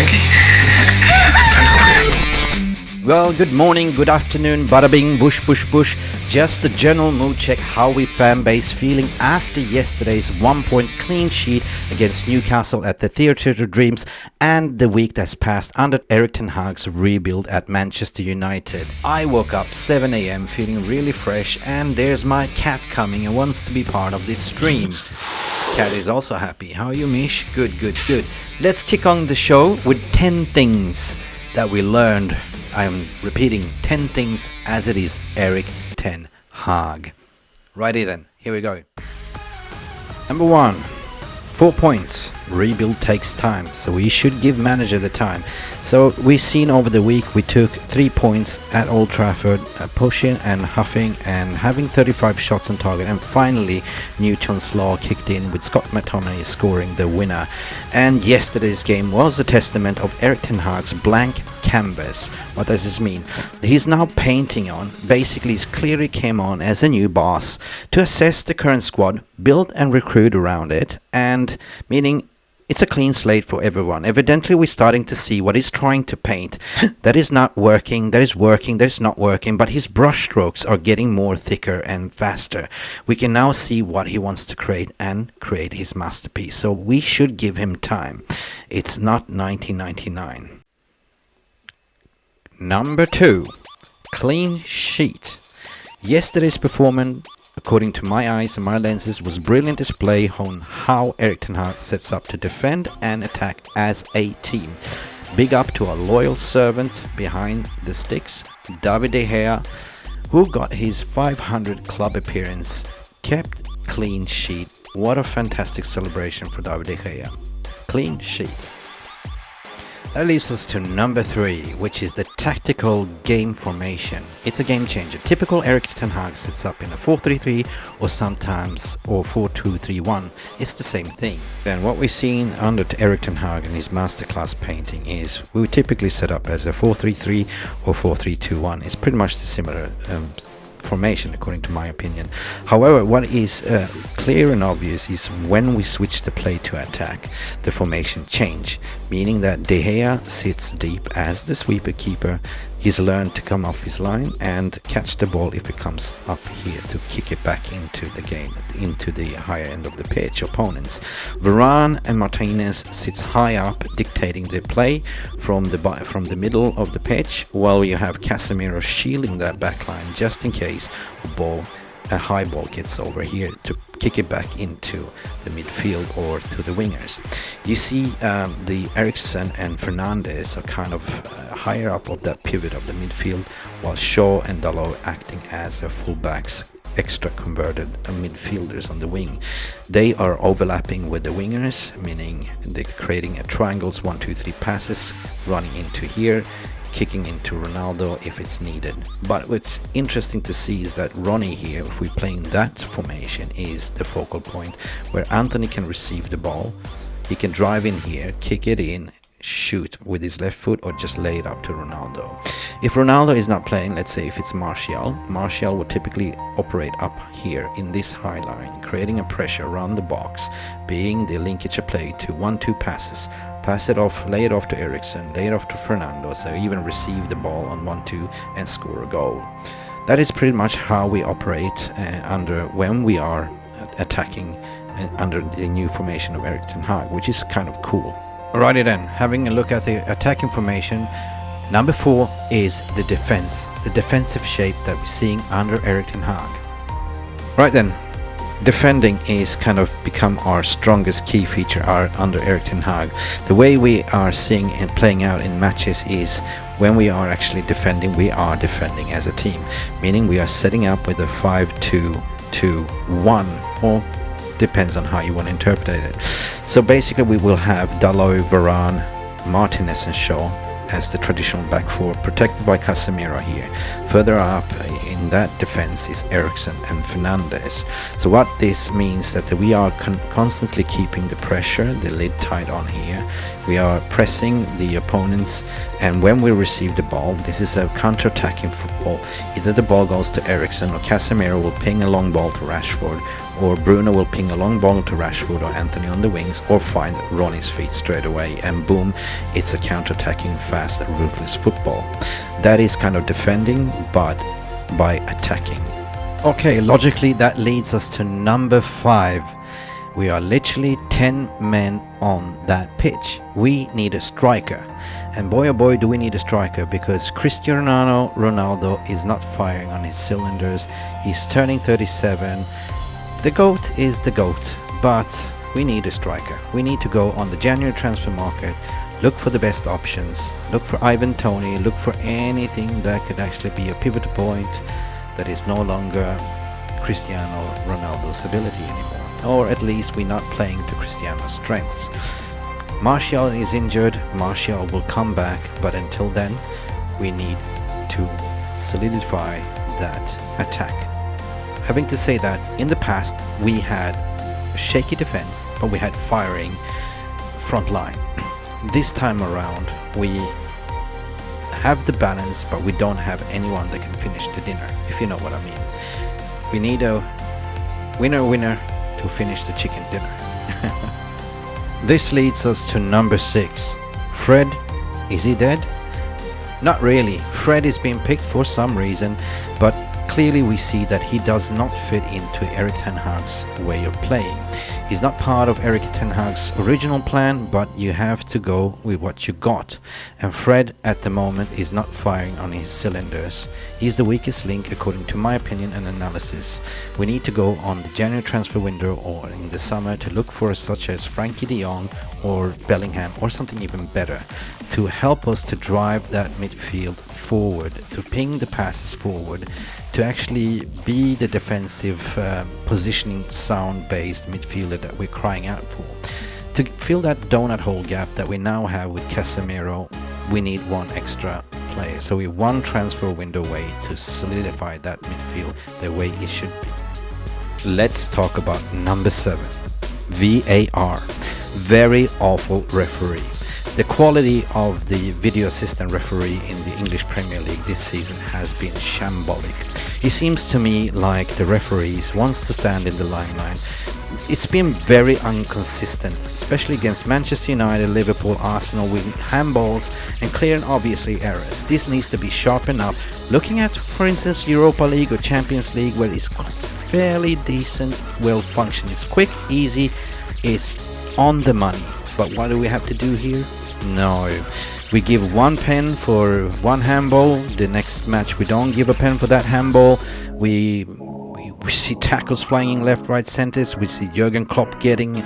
Frankie? Well, good morning, good afternoon, bada bing, bush, bush, bush. Just a general mood check how we fan base feeling after yesterday's 1-point clean sheet against Newcastle at the Theatre of Dreams and the week that's passed under Erik Ten Hag's rebuild at Manchester United. I woke up 7 a.m. feeling really fresh, and there's my cat coming and wants to be part of this stream. Cat is also happy. How are you, Mish? Good, good, good. Let's kick on the show with 10 things that we learned. I am repeating 10 things as it is Erik Ten Hag. Righty then, here we go. Number 1, 4 points. Rebuild takes time, so we should give manager the time. So we've seen over the week we took 3 points at Old Trafford, pushing and huffing and having 35 shots on target, and finally Newton's Law kicked in with Scott McTominay scoring the winner. And yesterday's game was a testament of Erik Ten Hag's blank canvas. What does this mean? He's now painting on, basically he's clearly came on as a new boss to assess the current squad, build and recruit around it, and meaning it's a clean slate for everyone. Evidently, we're starting to see what he's trying to paint. That is not working, that is working, that is not working, but his brush strokes are getting more thicker and faster. We can now see what he wants to create and create his masterpiece. So we should give him time. It's not 1999. Number 2, clean sheet. Yesterday's performance, according to my eyes and my lenses, was brilliant display on how Erik Ten Hag sets up to defend and attack as a team. Big up to our loyal servant behind the sticks, David De Gea, who got his 500 club appearance, kept clean sheet. What a fantastic celebration for David De Gea. Clean sheet. That leads us to number 3, which is the tactical game formation. It's a game changer. Typical Erik Ten Hag sets up in a 4-3-3 or sometimes 4-2-3-1. It's the same thing. Then what we've seen under Erik Ten Hag and his masterclass painting is we would typically set up as a 4-3-3 or 4-3-2-1. It's pretty much the similar formation according to my opinion. However, what is clear and obvious is when we switch the play to attack, the formation change, meaning that De Gea sits deep as the sweeper keeper. He's learned to come off his line and catch the ball if it comes up here to kick it back into the game, into the higher end of the pitch opponents. Varane and Martinez sits high up, dictating the play from the middle of the pitch, while you have Casemiro shielding that back line just in case a high ball gets over here to kick it back into the midfield or to the wingers. You see the Eriksen and Fernandes are kind of higher up of that pivot of the midfield, while Shaw and Dalot acting as fullbacks, extra converted midfielders on the wing. They are overlapping with the wingers, meaning they're creating a triangles, 1-2-3 passes, running into here, kicking into Ronaldo if it's needed. But what's interesting to see is that Ronnie here, if we're playing that formation, is the focal point where Anthony can receive the ball. He can drive in here, kick it in, shoot with his left foot, or just lay it up to Ronaldo. If Ronaldo is not playing, let's say if it's Martial will typically operate up here in this high line, creating a pressure around the box, being the linkage of play to 1-2 passes. Pass it off, lay it off to Eriksen, lay it off to Fernando, so even receive the ball on 1-2 and score a goal. That is pretty much how we operate when we are attacking under the new formation of Erik Ten Hag, which is kind of cool. Alrighty then, having a look at the attacking formation, number 4 is the defense, the defensive shape that we're seeing under Erik Ten Hag. Right then, defending is kind of become our strongest key feature under Erik Ten Hag. The way we are seeing and playing out in matches is when we are actually defending, we are defending as a team, meaning we are setting up with a 5-2-2-1, or depends on how you want to interpret it. So basically we will have Dalot, Varane, Martinez and Shaw as the traditional back four, protected by Casemiro here. Further up in that defense is Eriksen and Fernandes. So what this means that we are constantly keeping the pressure, the lid tight on here. We are pressing the opponents, and when we receive the ball, this is a counter-attacking football. Either the ball goes to Eriksen or Casemiro will ping a long ball to Rashford, or Bruno will ping a long ball to Rashford or Anthony on the wings, or find Ronnie's feet straight away, and boom, it's a counter-attacking, fast, ruthless football. That is kind of defending, but by attacking. Okay, logically that leads us to number 5. We are literally 10 men on that pitch. We need a striker. And boy oh boy do we need a striker, because Cristiano Ronaldo is not firing on his cylinders. He's turning 37. The GOAT is the GOAT, but we need a striker. We need to go on the January transfer market, look for the best options, look for Ivan Toney, look for anything that could actually be a pivotal point that is no longer Cristiano Ronaldo's ability anymore. Or at least we're not playing to Cristiano's strengths. Martial is injured, Martial will come back, but until then we need to solidify that attack. Having to say that, in the past we had a shaky defense, but we had firing front line. This time around we have the balance, but we don't have anyone that can finish the dinner, if you know what I mean. We need a winner to finish the chicken dinner. This leads us to number 6. Fred, is he dead? Not really. Fred is being picked for some reason, but clearly we see that he does not fit into Erik Ten Hag's way of playing. He's not part of Erik Ten Hag's original plan, but you have to go with what you got. And Fred at the moment is not firing on his cylinders. He's the weakest link according to my opinion and analysis. We need to go on the January transfer window or in the summer to look for such as Frankie de Jong or Bellingham or something even better to help us to drive that midfield forward, to ping the passes forward, to actually be the defensive positioning sound based midfielder that we're crying out for. To fill that donut hole gap that we now have with Casemiro, we need one extra player. So we're one transfer window away to solidify that midfield the way it should be. Let's talk about number 7, VAR. Very awful referee. The quality of the video assistant referee in the English Premier League this season has been shambolic. It seems to me like the referees wants to stand in the limelight. It's been very inconsistent, especially against Manchester United, Liverpool, Arsenal, with handballs and clear and obviously errors. This needs to be sharpened up. Looking at, for instance, Europa League or Champions League, where it's fairly decent, well functioning. It's quick, easy, it's on the money. But what do we have to do here? No. We give 1 pen for 1 handball. The next match we don't give a pen for that handball. We see tackles flying left, right, centers. We see Jurgen Klopp getting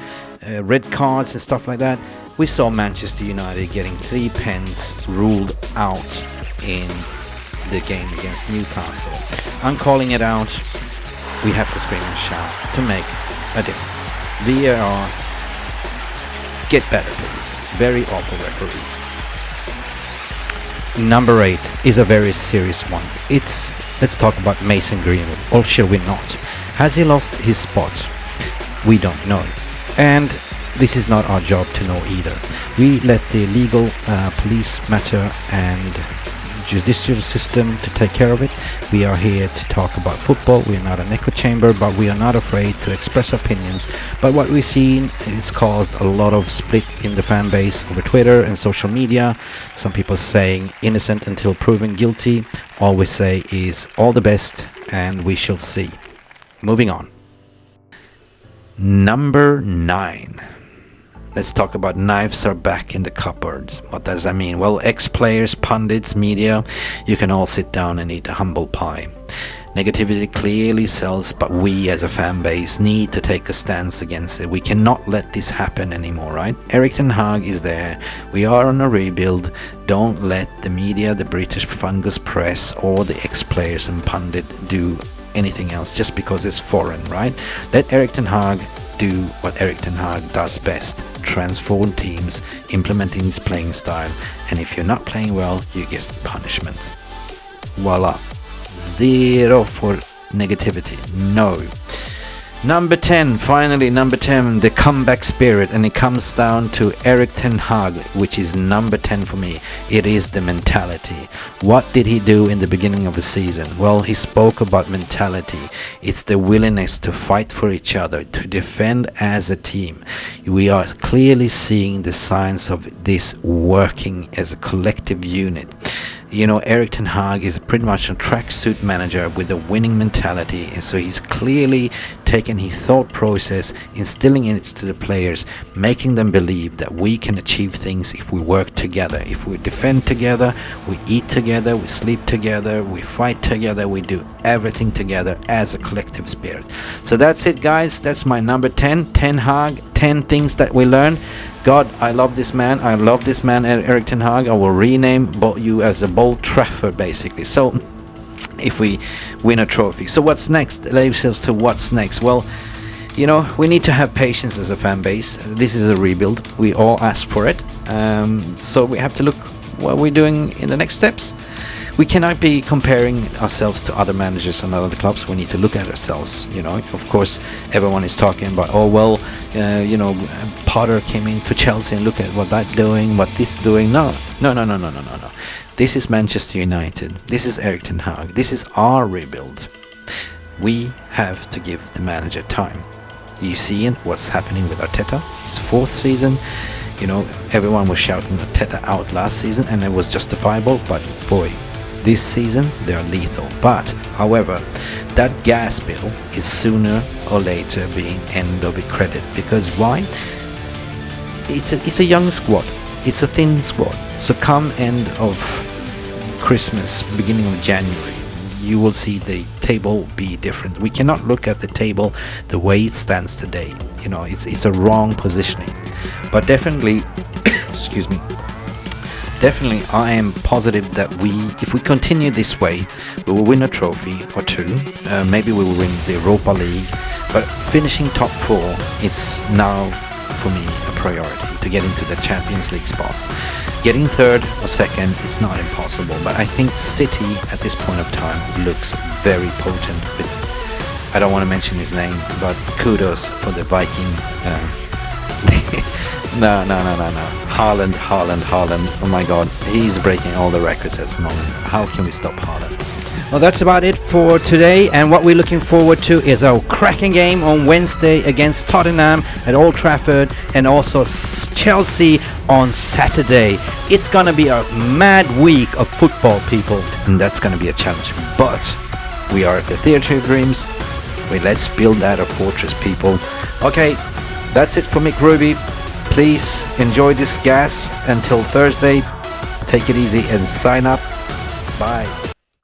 red cards and stuff like that. We saw Manchester United getting 3 pens ruled out in the game against Newcastle. I'm calling it out. We have to scream and shout to make a difference. VAR, get better please. Very awful referee. Number 8 is a very serious one. Let's talk about Mason Greenwood, or shall we not? Has he lost his spot? We don't know. And this is not our job to know either. We let the legal police matter and judicial system to take care of it. We are here to talk about football. We are not an echo chamber, but we are not afraid to express opinions. But what we've seen is caused a lot of split in the fan base over Twitter and social media. Some people saying innocent until proven guilty. All we say is all the best, and we shall see. Moving on. Number 9. Let's talk about knives are back in the cupboard. What does that mean? Well, ex-players, pundits, media, you can all sit down and eat a humble pie. Negativity clearly sells, but we as a fan base need to take a stance against it. We cannot let this happen anymore, right? Erik Ten Hag is there. We are on a rebuild. Don't let the media, the British fungus press, or the ex-players and pundit do anything else just because it's foreign, right? Let Erik Ten Hag do what Erik Ten Hag does best. Transform teams, implementing his playing style, and if you're not playing well, you get punishment. Voila. Zero for negativity. No. Number 10, finally number 10, the comeback spirit, and it comes down to Erik Ten Hag, which is number 10 for me. It is the mentality. What did he do in the beginning of the season? Well, he spoke about mentality. It's the willingness to fight for each other, to defend as a team. We are clearly seeing the signs of this working as a collective unit. You know, Erik Ten Hag is pretty much a tracksuit manager with a winning mentality, and so he's clearly taken his thought process, instilling it to the players, making them believe that we can achieve things if we work together, if we defend together, we eat together, we sleep together, we fight together, we do everything together as a collective spirit. So that's it, guys. That's my number 10, Ten Hag, 10 things that we learned. God, I love this man. I love this man, Erik Ten Hag. I will rename you as a Bold Trafford, basically. So, if we win a trophy. So what's next? Leaves us to what's next. Well, you know, we need to have patience as a fan base. This is a rebuild. We all asked for it. So we have to look what we're doing in the next steps. We cannot be comparing ourselves to other managers and other clubs. We need to look at ourselves. You know, of course, everyone is talking about, oh well, you know, Potter came into Chelsea and look at what that's doing, what this doing. No. This is Manchester United. This is Erik Ten Hag. This is our rebuild. We have to give the manager time. You see what's happening with Arteta. His 4th season. You know, everyone was shouting Arteta out last season, and it was justifiable. But boy, this season they are lethal. But however, that gas bill is sooner or later being end of the credit. Because why? It's a young squad. It's a thin squad. So come end of Christmas, beginning of January, you will see the table be different. We cannot look at the table the way it stands today. You know, it's a wrong positioning. But definitely, excuse me. Definitely, I am positive that if we continue this way, we will win a trophy or two. Maybe we will win the Europa League. But finishing top 4, it's now for me a priority to get into the Champions League spots. Getting 3rd or 2nd, it's not impossible. But I think City at this point of time looks very potent. I don't want to mention his name, but kudos for the Viking. No. Haaland. Oh my God, he's breaking all the records at the moment. How can we stop Haaland? Well, that's about it for today, and what we're looking forward to is our cracking game on Wednesday against Tottenham at Old Trafford, and also Chelsea on Saturday. It's gonna be a mad week of football, people, and that's gonna be a challenge. But we are at the Theatre of Dreams. Let's build that a fortress, people. Okay, that's it for Mick Ruby. Please enjoy this gas until Thursday. Take it easy and sign up. Bye.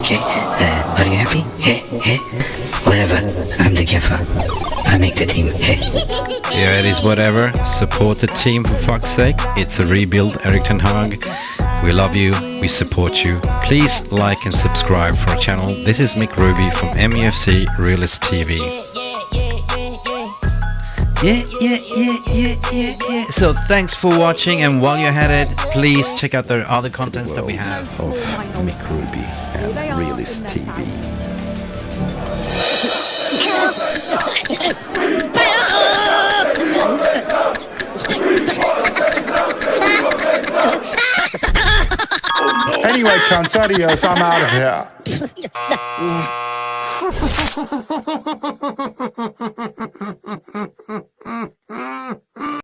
Okay, are you happy? Hey, whatever, I'm the gaffer. I make the team, hey. Yeah, it is whatever. Support the team, for fuck's sake. It's a rebuild, Erik Ten Hag. We love you, we support you. Please like and subscribe for our channel. This is Mick Ruby from MUFC Realist TV. Yeah. So thanks for watching, and while you're at it, please check out the other contents that we have of Mick Ruby and Realist TV. Anyway, cunts, adios, I'm out of here.